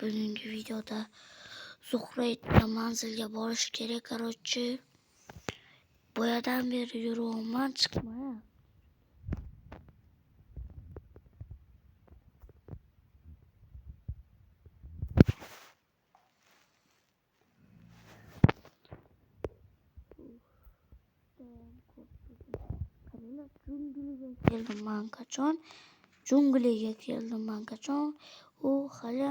Bugungi videoda Zuhra aytgan manzilga borish kerak. Короче, boyadan beri yuribman, chiqmayapti. Jungliga keldim man qachon. U hali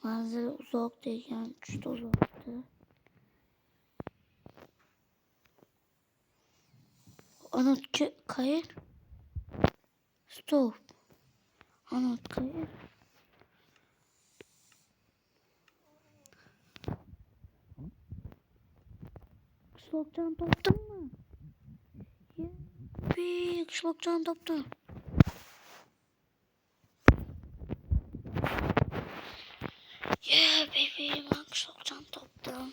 manzil uzoq degan, juda uzoqda. Anot qayer? Stop. Anot qayer? Qishloqchani topdimmi? Qishloqchani topdim. Baby, man qishloqchani topdim.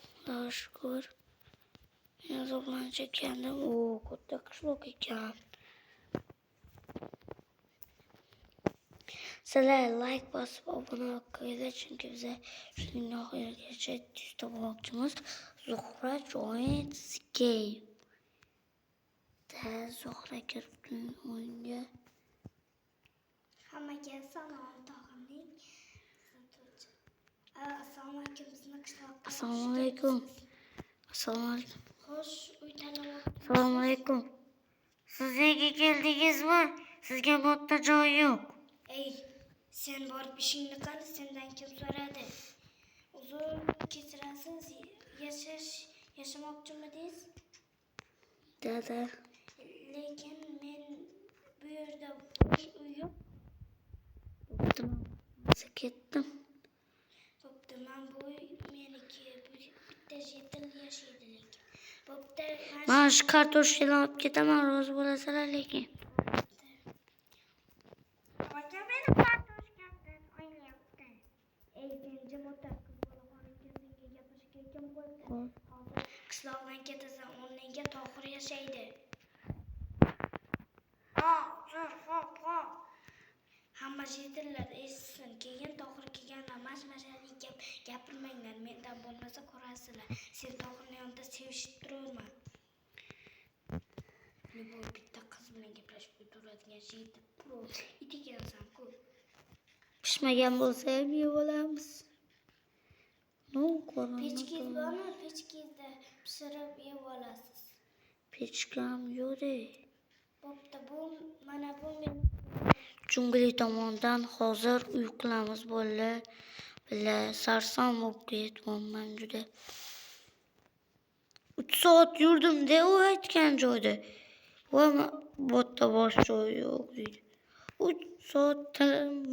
Xudoga shukr. Men azoblanib ekandim. Katta qishloq ekan. Sizlar like bosib obuna qo'yinglar, chunki biz shuning oxirigacha 100 ta bo'lmoqchimiz. Zuhra joins game. Zuhra kiribdi o'yinga. Hammaga salom tog'amning. Assalomu alaykum bizni qishloqqa. Assalomu alaykum. Assalomu alaykum. Xo'sh, uy tanlab. Assalomu alaykum. Siz nega keldingizmi? Sizga modda joy yo'q. Ey, sen borib ishingni qil, sendan kim so'radi? Uzr kechirasiz, yashamoqchimidingiz? Dada. Lekin men bu yerda bosh uy yo'q. Ketdim. Bo'pti, men bu uy meniki. Bitta jetil yashaydi lekin. Bo'pti, Men shu kartoshkani olib ketaman, rozi bo'lasizlar lekin. Qishloqdan ketasan, o'rniga Tohir yashaydi. Hamma jetillar eshitsin. Keyin Tohir kelganlar mashmashali gapirmanglar. Mendan bo'lmasa ko'rasizlar. Sen Tohirning yonida sevishib turibman. Bu bitta qiz bilan gaplashib turadigan jetil pro it ekansan-ku. Pishmagan bo'lsa ham yeb olamiz. Pechkiz bormi? Pechkizda pishirib yeb olasiz. Pechkam yo'q-da. Bo'pti, mana bu men Jungli tomondan hozir uy qilamiz bolalar. Bilar sarson bo'lib ketyapman juda. 3 soat yurdim-da u aytgan joyda. Va botta bosh joy yo'q deydi. 3 soat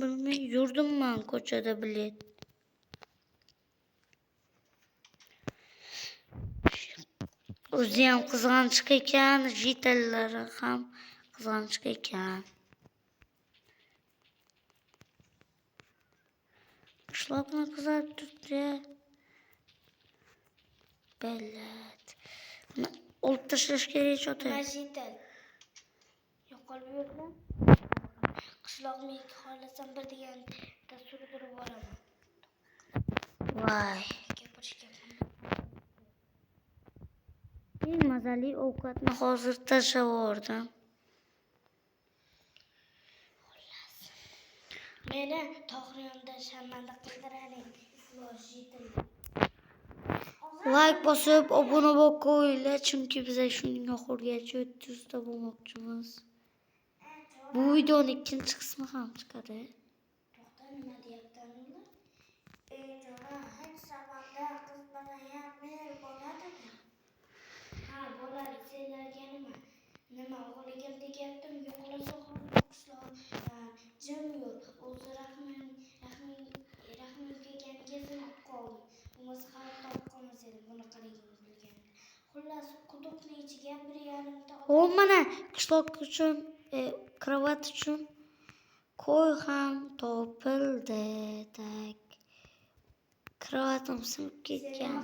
bilmay yurdim men ko'chada bilet. O'zi ham qizg'anchiq ekan, jetallari ham qizg'anchiq ekan. Qishloqni qizarib turibdi. Bellat. Olib tashlash kerak ota. Majital. Yo'qolib yurdim. Qishloqni xohlasam bir degan dasturga turib boraman. Voy. Eng mazali ovqatni hozir tashlab yubordim. Meni Tohir yonida sharmanda qildiradi. Like bosib, obuna bo'lib qo'yinglar, chunki biz shuning oxirigacha 300 ta bo'lmoqchimiz. Bu videoning ikkinchi qismi ham chiqadi. To'xta, nima deyapsanlar? Hech zamonda qiz bilan ham mer bo'ladimi? Ha, bo'ladi. Senlarga nima? Nima o'g'ligim deyaptim, yo'qolsa qishloqdan jim yur. O'zi rahming kelganiga sinib qoldim. Bo'lmasa xalq topib qolmas edim bunaqaligini bilganda. Xullas, quduqning ichiga 1,5 ta mana qishloq uchun, kravat uchun qo'y ham topildi. Tak. Kravatim sinib ketgan.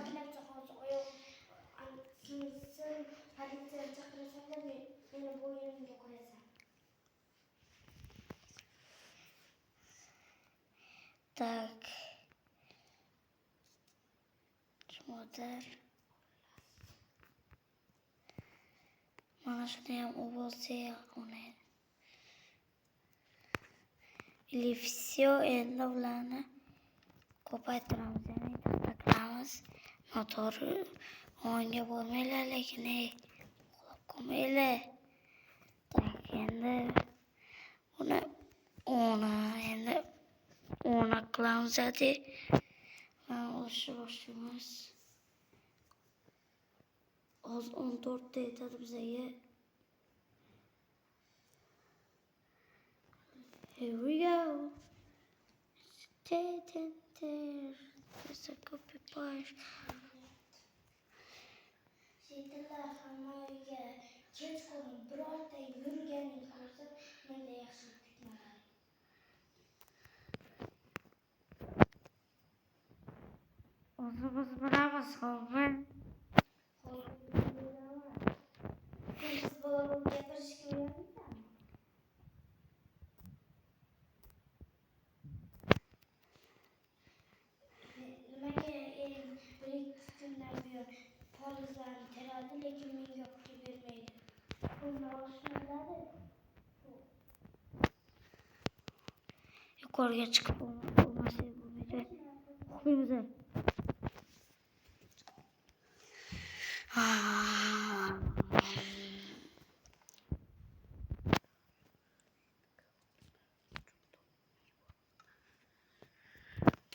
Politsiya chaqirasanda meni bo'ynimga qo'yasan. Tak. Kimdir? Mana shuni ham u bo'lsa uni. Или все, endi ularni ko'paytiramiz, ya'ni taklamiz. Noto'g'ri o'yinga bo'lmaylar, lekin uxlab qolmaylar. Tak, endi uni endi 10 qilamiz hadi. Boshlaymiz. Hozir 14 ta yetadi bizga. Here we go. Stay there. There's a copy paste. Şeytanlar hamma uyga kech qolib birorta yurganing ko'rsa, menda yaxshilik kutmalar. O'zimiz bilamiz, hozir. Siz bolalar gapirishga o'rganibsizmi? Nimaga bir ikki kundan buyon polizlarni teradi, lekin menga pul bermaydi. Pulni olishmadi. Yuqoriga chiqib bo'lmasa bo'lmaydi. Uxlaymiz.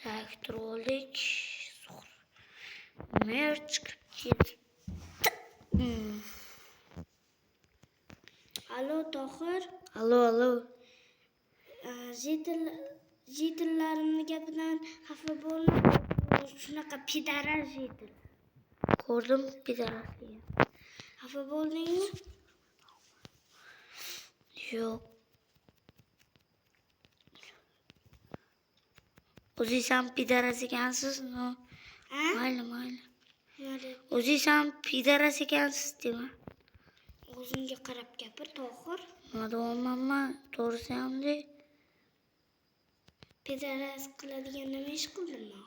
Tak, turdik. Mer chiqib ketdi. Alo Tohir, Allo. jetillarimni gapidan xafa bo'lma. Shunaqa pidaraz jetil. Ko'rdim pidarasini. Xafa bo'ldingmi? Yo'q. O'zingiz ham pidaras ekansiz, no? Mayli. Mayli. O'zingiz ham pidaras ekansiz, dema. O'zingga qarab gapir, Tohir. Nima deyapman, to'g'risi ham de. Pidaraz qiladigan nima ish qildim?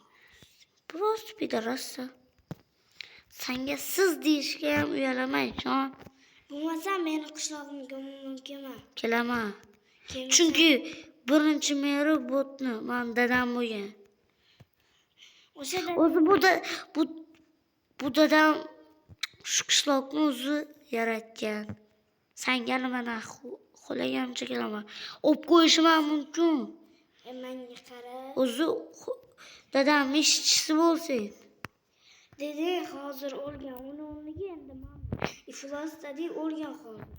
Prosta pidarassan. Senga siz deyishga ham uyalaman, jon. Bo'lmasa meni qishlog'imga mumkinmi? Kelaman. Chunki birinchi meri botni men dadam bo'lgan. O'zi bu dadam shu qishloqni o'zi yaratgan. Senga nimani xohlaganimcha kelaman. Olib qo'yishim mumkin. Menga qara. O'zi dadam ishchisi bo'lsin. Dedi hozir o'lgan. Uni o'rniga endi men iflosdagi o'lgan hozir.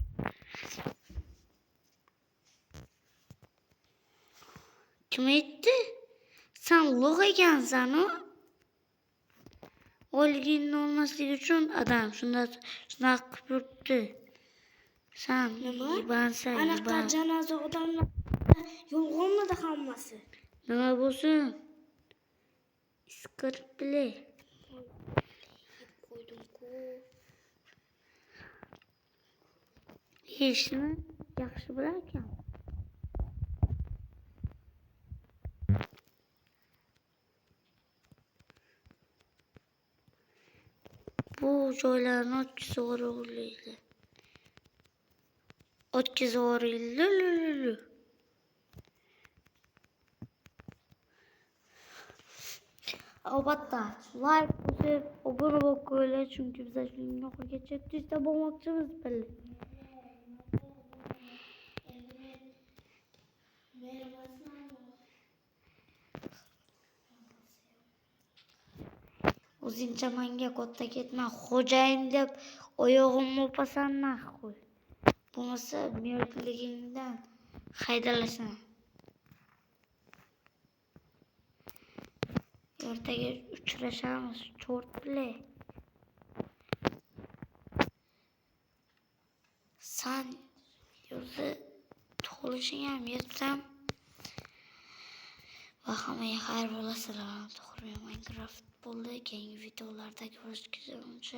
Kim aytdi? Sen ulug' ekansan-ku. O'lginni olmaslik uchun adam shunaqa qilib yuribdi. Sen ibansan, Anaqa janoza odamlar yolg'onmidi hammasi. Nima bo'lsin? Isqirib bile. Qo'ydim-ku. Yeyishni yaxshi bilar ekan. Bu joylarni o'tkazib yuboraylik. Albatta, like bosib, obuna bo'lib qo'yinglar, chunki biz shuning oxirigacha tezda bo'lmoqchimiz bildi. O'zingcha menga katta ketma, xo'jayin deb oyog'imni o'pasan qo'y. Bo'lmasa mertligingdan haydalasan. Ertaga uchrashamiz, cho'rt bilan. Sen o'zi tug'ilishing ham yetsam va hammaga xayr bo'lasin. To'g'ri, Minecraft bo'ldi. Keyingi videolarda ko'rishguncha